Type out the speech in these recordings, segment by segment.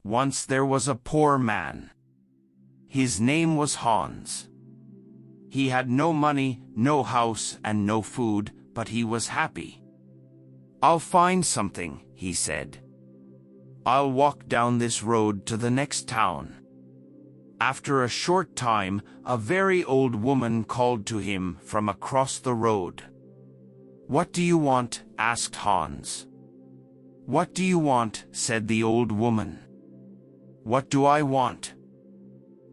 Once there was a poor man. His name was Hans. He had no money, no house, and no food, but he was happy. "I'll find something," he said. "I'll walk down this road to the next town." After a short time, a very old woman called to him from across the road. "What do you want?" asked Hans. "What do you want?" said the old woman. "What do I want?"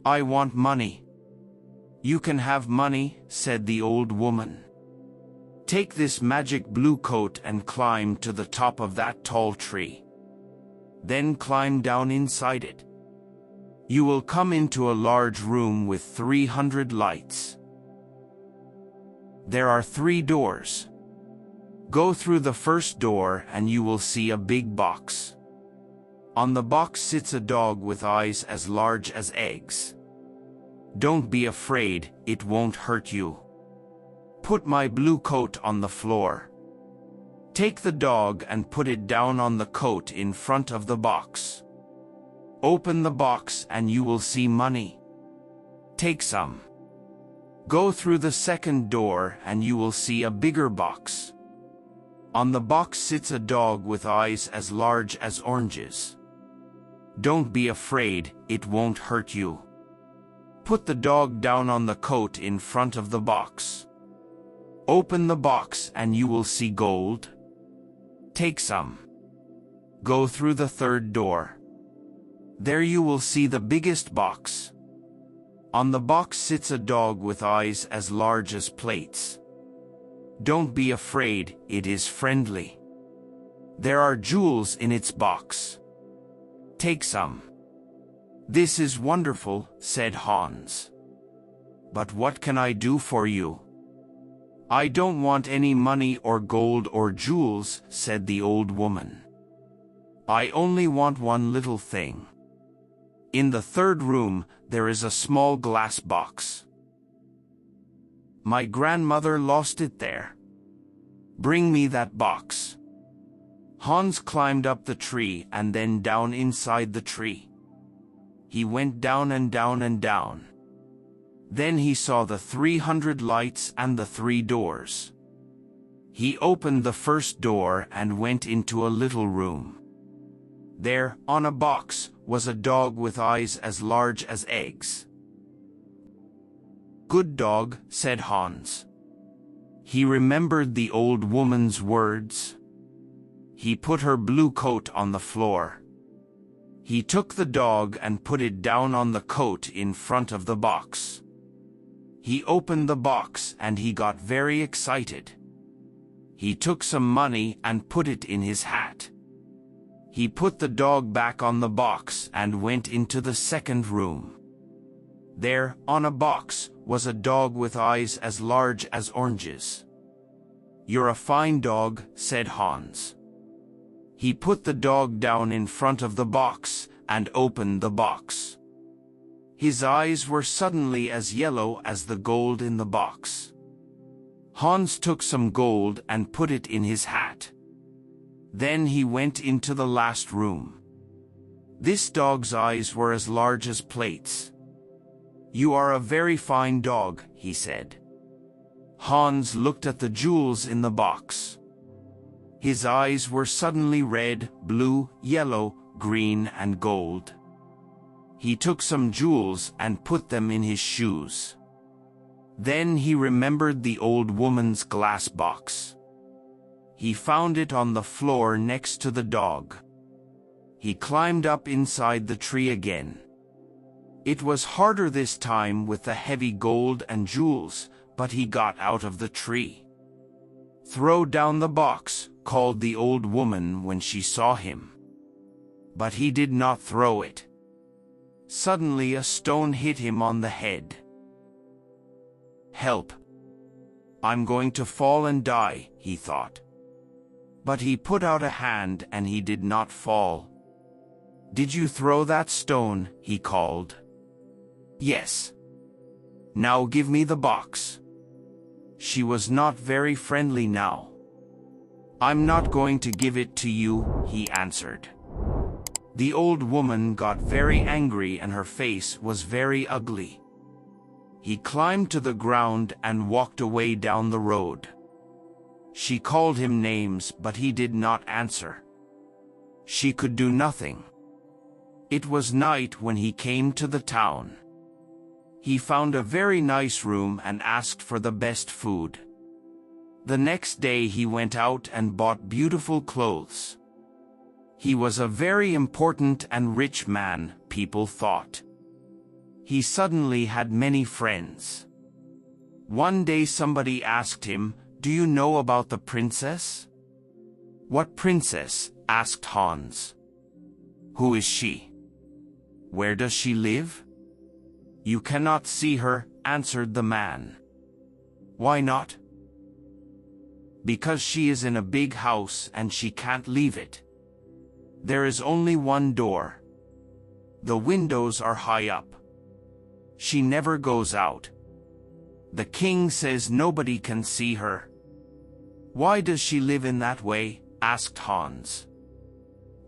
"I want money." "You can have money," said the old woman. "Take this magic blue coat and climb to the top of that tall tree. Then climb down inside it. You will come into a large room with 300 lights. There are 3 doors. Go through the first door and you will see a big box. On the box sits a dog with eyes as large as eggs. Don't be afraid, it won't hurt you. Put my blue coat on the floor. Take the dog and put it down on the coat in front of the box. Open the box and you will see money. Take some. Go through the second door and you will see a bigger box. On the box sits a dog with eyes as large as oranges. Don't be afraid, it won't hurt you. Put the dog down on the coat in front of the box. Open the box and you will see gold. Take some. Go through the third door. There you will see the biggest box. On the box sits a dog with eyes as large as plates. Don't be afraid, it is friendly. There are jewels in its box. Take some. This is wonderful, said Hans. But what can I do for you? I don't want any money or gold or jewels, said the old woman. I only want one little thing. In the third room, there is a small glass box. My grandmother lost it there. Bring me that box. Hans climbed up the tree and then down inside the tree. He went down and down and down. Then he saw the 300 lights and the 3 doors. He opened the first door and went into a little room. There, on a box, was a dog with eyes as large as eggs. Good dog, said Hans. He remembered the old woman's words. He put her blue coat on the floor. He took the dog and put it down on the coat in front of the box. He opened the box and he got very excited. He took some money and put it in his hat. He put the dog back on the box and went into the second room. There, on a box, was a dog with eyes as large as oranges. You're a fine dog, said Hans. He put the dog down in front of the box and opened the box. His eyes were suddenly as yellow as the gold in the box. Hans took some gold and put it in his hat. Then he went into the last room. This dog's eyes were as large as plates. You are a very fine dog, he said. Hans looked at the jewels in the box. His eyes were suddenly red, blue, yellow, green, and gold. He took some jewels and put them in his shoes. Then he remembered the old woman's glass box. He found it on the floor next to the dog. He climbed up inside the tree again. It was harder this time with the heavy gold and jewels, but he got out of the tree. Throw down the box, called the old woman when she saw him. But he did not throw it. Suddenly a stone hit him on the head. Help! I'm going to fall and die, he thought. But he put out a hand and he did not fall. Did you throw that stone? He called. Yes. Now give me the box. She was not very friendly now. I'm not going to give it to you, he answered. The old woman got very angry and her face was very ugly. He climbed to the ground and walked away down the road. She called him names, but he did not answer. She could do nothing. It was night when he came to the town. He found a very nice room and asked for the best food. The next day he went out and bought beautiful clothes. He was a very important and rich man, people thought. He suddenly had many friends. One day somebody asked him, "Do you know about the princess?" "What princess?" asked Hans. "Who is she? Where does she live?" "You cannot see her," answered the man. "Why not?" "Because she is in a big house and she can't leave it. There is only one door. The windows are high up. She never goes out. The king says nobody can see her." "Why does she live in that way?" asked Hans.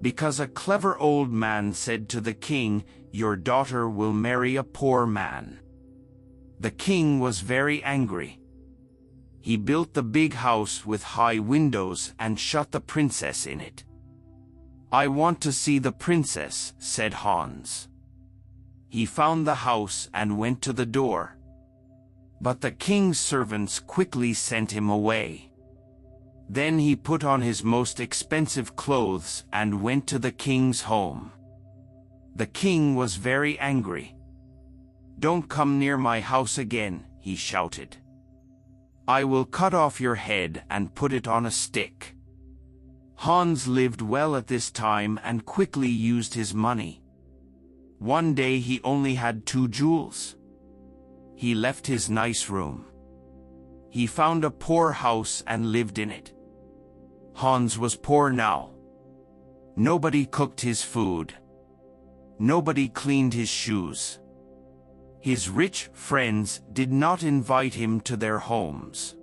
"Because a clever old man said to the king, 'Your daughter will marry a poor man.'" The king was very angry. He built the big house with high windows and shut the princess in it. "I want to see the princess," said Hans. He found the house and went to the door. But the king's servants quickly sent him away. Then he put on his most expensive clothes and went to the king's home. The king was very angry. "Don't come near my house again," he shouted. "I will cut off your head and put it on a stick." Hans lived well at this time and quickly used his money. One day he only had 2 jewels. He left his nice room. He found a poor house and lived in it. Hans was poor now. Nobody cooked his food. Nobody cleaned his shoes. His rich friends did not invite him to their homes.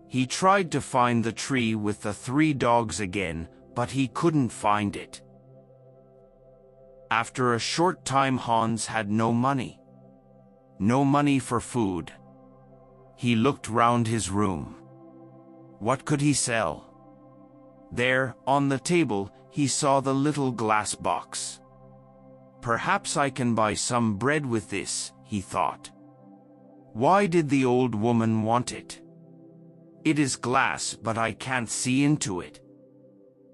He tried to find the tree with the 3 dogs again, but he couldn't find it. After a short time Hans had no money. No money for food. He looked round his room. What could he sell? There, on the table, he saw the little glass box. "Perhaps I can buy some bread with this," he thought. Why did the old woman want it? "It is glass, but I can't see into it.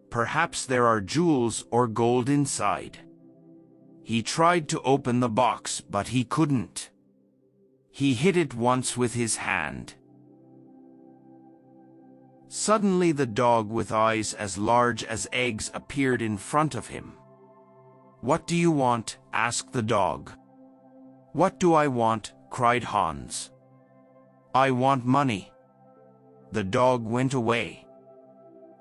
Perhaps there are jewels or gold inside." He tried to open the box, but he couldn't. He hit it once with his hand. Suddenly the dog with eyes as large as eggs appeared in front of him. "What do you want?" asked the dog. "What do I want?" cried Hans. "I want money." The dog went away.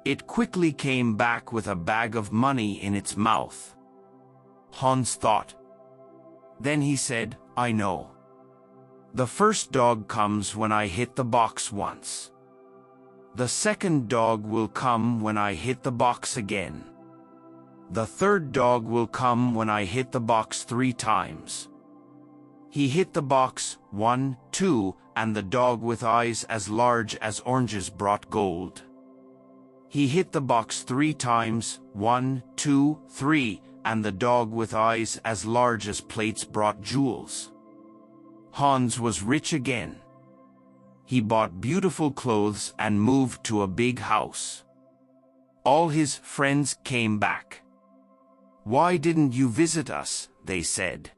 It quickly came back with a bag of money in its mouth. Hans thought. Then he said, "I know. The first dog comes when I hit the box once. The second dog will come when I hit the box again. The third dog will come when I hit the box 3 times." He hit the box 1, 2, and the dog with eyes as large as oranges brought gold. He hit the box 3 times, 1, 2, 3, and the dog with eyes as large as plates brought jewels. Hans was rich again. He bought beautiful clothes and moved to a big house. All his friends came back. "Why didn't you visit us?" they said.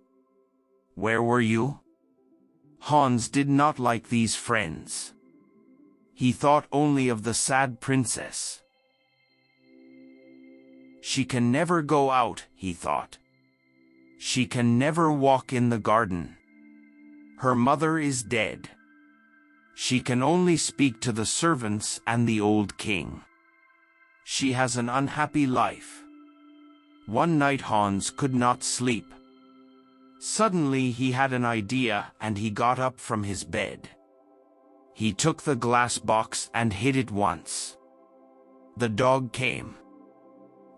"Where were you?" Hans did not like these friends. He thought only of the sad princess. "She can never go out," he thought. "She can never walk in the garden. Her mother is dead. She can only speak to the servants and the old king. She has an unhappy life." One night Hans could not sleep. Suddenly he had an idea and he got up from his bed. He took the glass box and hit it once. The dog came.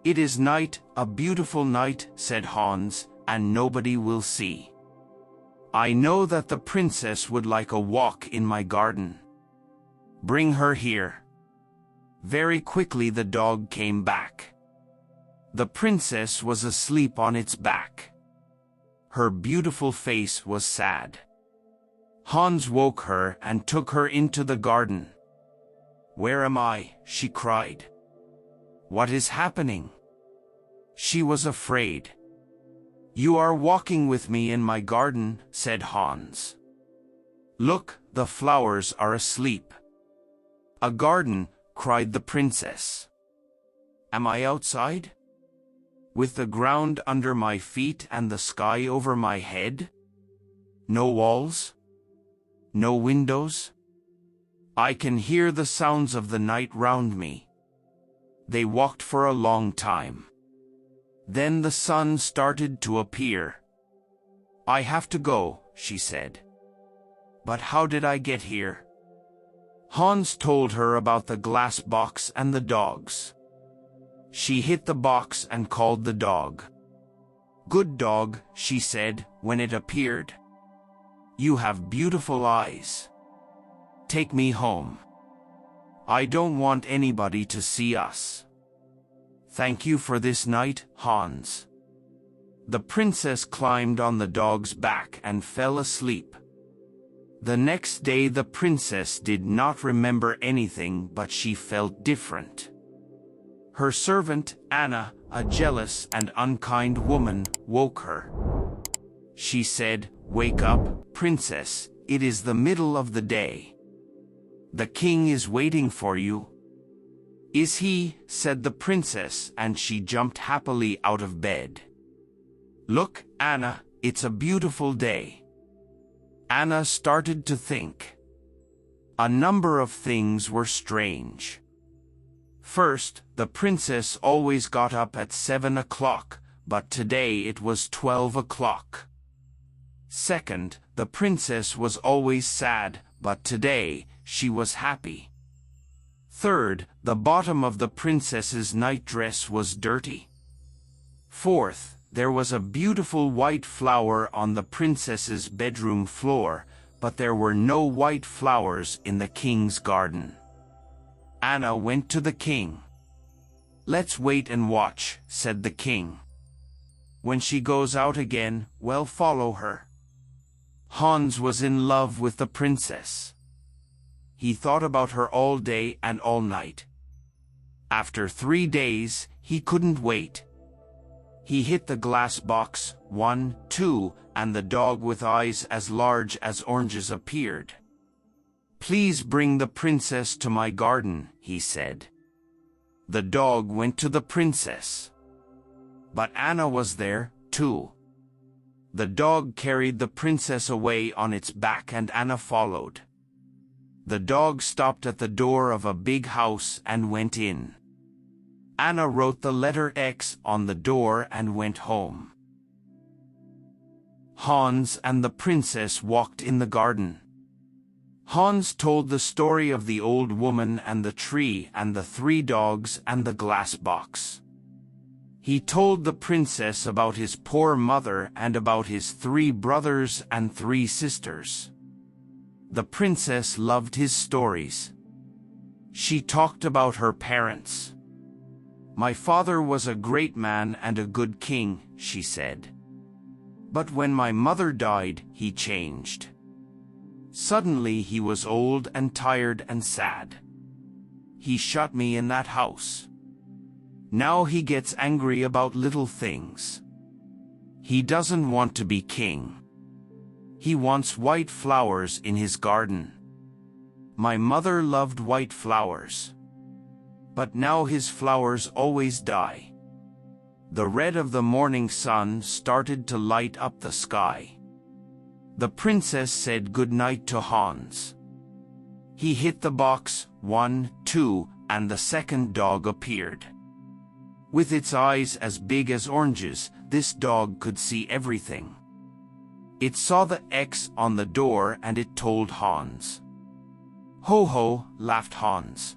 It is night, a beautiful night, said Hans, and nobody will see. I know that the princess would like a walk in my garden. Bring her here. Very quickly the dog came back. The princess was asleep on its back. Her beautiful face was sad. Hans woke her and took her into the garden. Where am I? She cried. What is happening? She was afraid. You are walking with me in my garden, said Hans. Look, the flowers are asleep. A garden, cried the princess. Am I outside? With the ground under my feet and the sky over my head? No walls? No windows? I can hear the sounds of the night round me. They walked for a long time. Then the sun started to appear. I have to go, she said. But how did I get here? Hans told her about the glass box and the dogs. She hit the box and called the dog. Good dog, she said when it appeared. You have beautiful eyes. Take me home. I don't want anybody to see us. Thank you for this night, Hans. The princess climbed on the dog's back and fell asleep. The next day the princess did not remember anything, but she felt different. Her servant, Anna, a jealous and unkind woman, woke her. She said, Wake up, princess, it is the middle of the day. The king is waiting for you. Is he? Said the princess, and she jumped happily out of bed. Look, Anna, it's a beautiful day. Anna started to think. A number of things were strange. First, the princess always got up at 7 o'clock, but today it was 12 o'clock. Second, the princess was always sad, but today she was happy. Third, the bottom of the princess's nightdress was dirty. Fourth, there was a beautiful white flower on the princess's bedroom floor, but there were no white flowers in the king's garden. Anna went to the king. Let's wait and watch, said the king. When she goes out again, we'll follow her. Hans was in love with the princess. He thought about her all day and all night. After 3 days, he couldn't wait. He hit the glass box, 1, 2, and the dog with eyes as large as oranges appeared. Please bring the princess to my garden, he said. The dog went to the princess. But Anna was there, too. The dog carried the princess away on its back and Anna followed. The dog stopped at the door of a big house and went in. Anna wrote the letter X on the door and went home. Hans and the princess walked in the garden. Hans told the story of the old woman and the tree and the 3 dogs and the glass box. He told the princess about his poor mother and about his 3 brothers and 3 sisters. The princess loved his stories. She talked about her parents. My father was a great man and a good king, she said. But when my mother died, he changed. Suddenly he was old and tired and sad. He shut me in that house. Now he gets angry about little things. He doesn't want to be king. He wants white flowers in his garden. My mother loved white flowers. But now his flowers always die. The red of the morning sun started to light up the sky. The princess said good night to Hans. He hit the box, 1, 2, and the second dog appeared. With its eyes as big as oranges, this dog could see everything. It saw the X on the door and it told Hans. Ho ho, laughed Hans.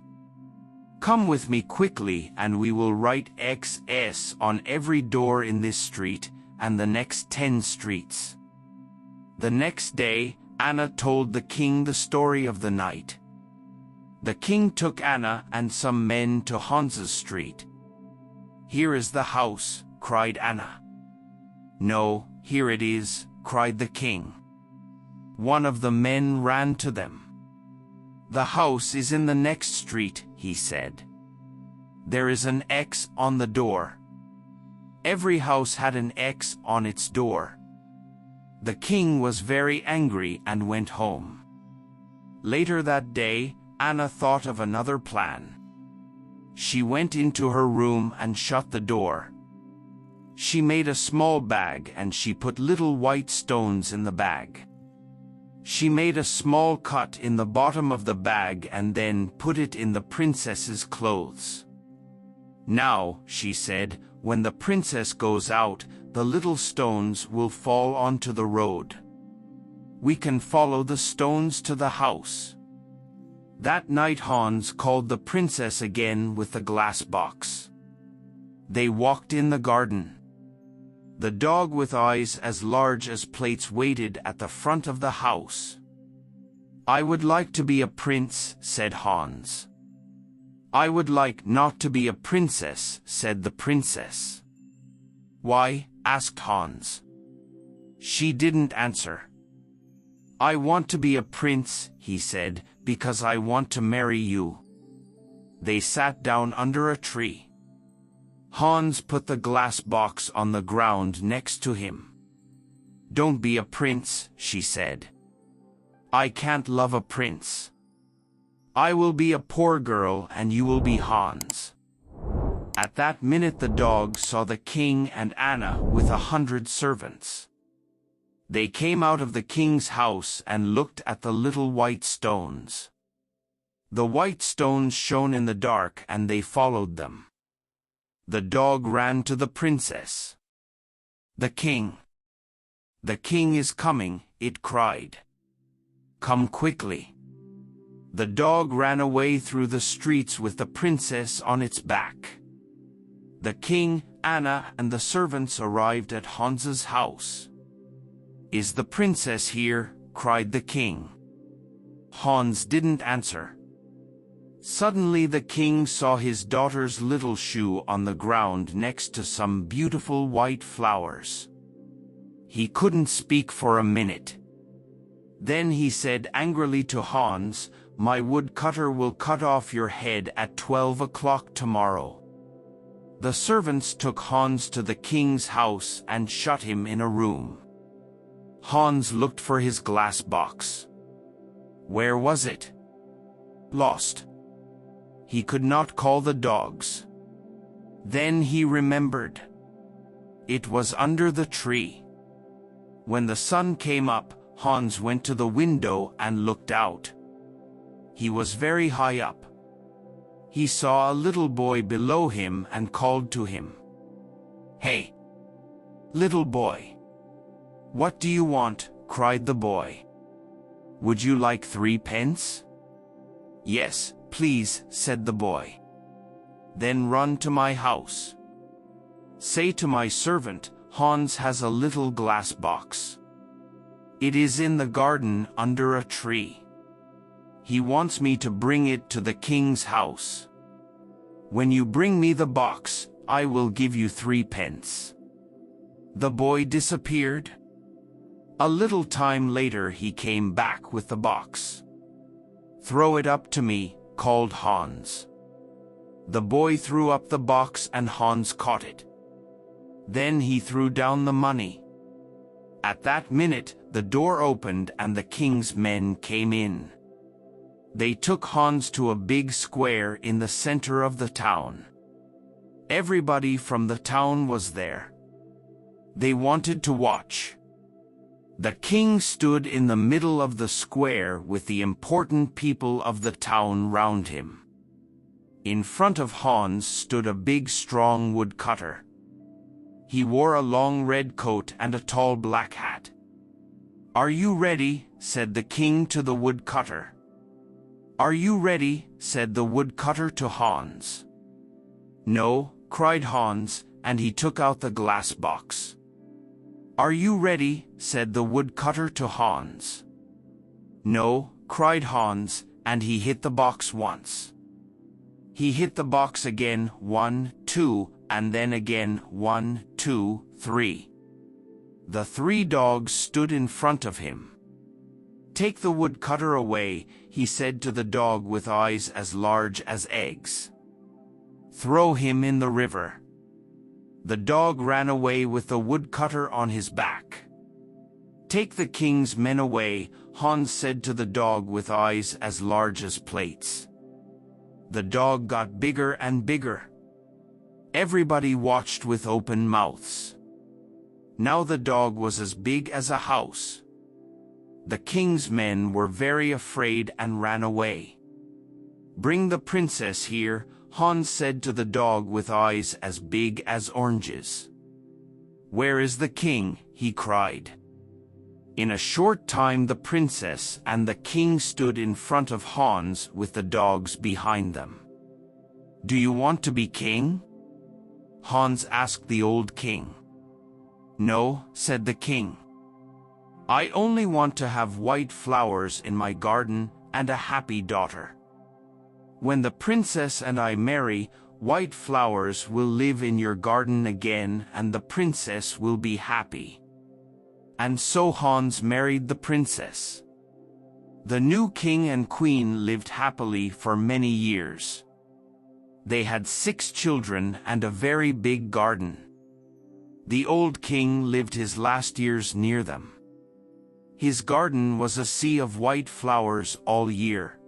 Come with me quickly, and we will write XS on every door in this street and the next 10 streets." The next day, Anna told the king the story of the night. The king took Anna and some men to Hans's street. "Here is the house," cried Anna. "No, here it is," cried the king. One of the men ran to them. "The house is in the next street," he said. "There is an X on the door." Every house had an X on its door. The king was very angry and went home. Later that day, Anna thought of another plan. She went into her room and shut the door. She made a small bag and she put little white stones in the bag. She made a small cut in the bottom of the bag and then put it in the princess's clothes. "Now," she said, "when the princess goes out, the little stones will fall onto the road. We can follow the stones to the house." That night Hans called the princess again with the glass box. They walked in the garden. The dog with eyes as large as plates waited at the front of the house. "I would like to be a prince," said Hans. "I would like not to be a princess," said the princess. "Why?" asked Hans. She didn't answer. "I want to be a prince," he said, "because I want to marry you." They sat down under a tree. Hans put the glass box on the ground next to him. "Don't be a prince," she said. "I can't love a prince. I will be a poor girl and you will be Hans." At that minute the dog saw the king and Anna with 100 servants. They came out of the king's house and looked at the little white stones. The white stones shone in the dark and they followed them. The dog ran to the princess. "The king! The king is coming," it cried. "Come quickly." The dog ran away through the streets with the princess on its back. The king, Anna, and the servants arrived at Hans's house. "Is the princess here?" cried the king. Hans didn't answer. Suddenly the king saw his daughter's little shoe on the ground next to some beautiful white flowers. He couldn't speak for a minute. Then he said angrily to Hans, "My woodcutter will cut off your head at 12 o'clock tomorrow." The servants took Hans to the king's house and shut him in a room. Hans looked for his glass box. Where was it? Lost. He could not call the dogs. Then he remembered. It was under the tree. When the sun came up, Hans went to the window and looked out. He was very high up. He saw a little boy below him and called to him. "Hey, little boy. What do you want?" cried the boy. "Would you like 3 pence?" "Yes, please," said the boy. "Then run to my house. Say to my servant, Hans has a little glass box. It is in the garden under a tree. He wants me to bring it to the king's house. When you bring me the box, I will give you 3 pence." The boy disappeared. A little time later he came back with the box. "Throw it up to me," called Hans. The boy threw up the box and Hans caught it. Then he threw down the money. At that minute, the door opened and the king's men came in. They took Hans to a big square in the center of the town. Everybody from the town was there. They wanted to watch. The king stood in the middle of the square with the important people of the town round him. In front of Hans stood a big strong woodcutter. He wore a long red coat and a tall black hat. "Are you ready?" said the king to the woodcutter. "Are you ready?" said the woodcutter to Hans. "No," cried Hans, and he took out the glass box. "Are you ready?" said the woodcutter to Hans. "No," cried Hans, and he hit the box once. He hit the box again, 1, 2, and then again, 1, 2, 3. The 3 dogs stood in front of him. "Take the woodcutter away," he said to the dog with eyes as large as eggs. "Throw him in the river." The dog ran away with the woodcutter on his back. "Take the king's men away," Hans said to the dog with eyes as large as plates. The dog got bigger and bigger. Everybody watched with open mouths. Now the dog was as big as a house. The king's men were very afraid and ran away. "Bring the princess here," Hans said to the dog with eyes as big as oranges. "Where is the king?" he cried. In a short time the princess and the king stood in front of Hans with the dogs behind them. "Do you want to be king?" Hans asked the old king. "No," said the king. "I only want to have white flowers in my garden and a happy daughter. When the princess and I marry, white flowers will live in your garden again and the princess will be happy." And so Hans married the princess. The new king and queen lived happily for many years. They had 6 children and a very big garden. The old king lived his last years near them. His garden was a sea of white flowers all year.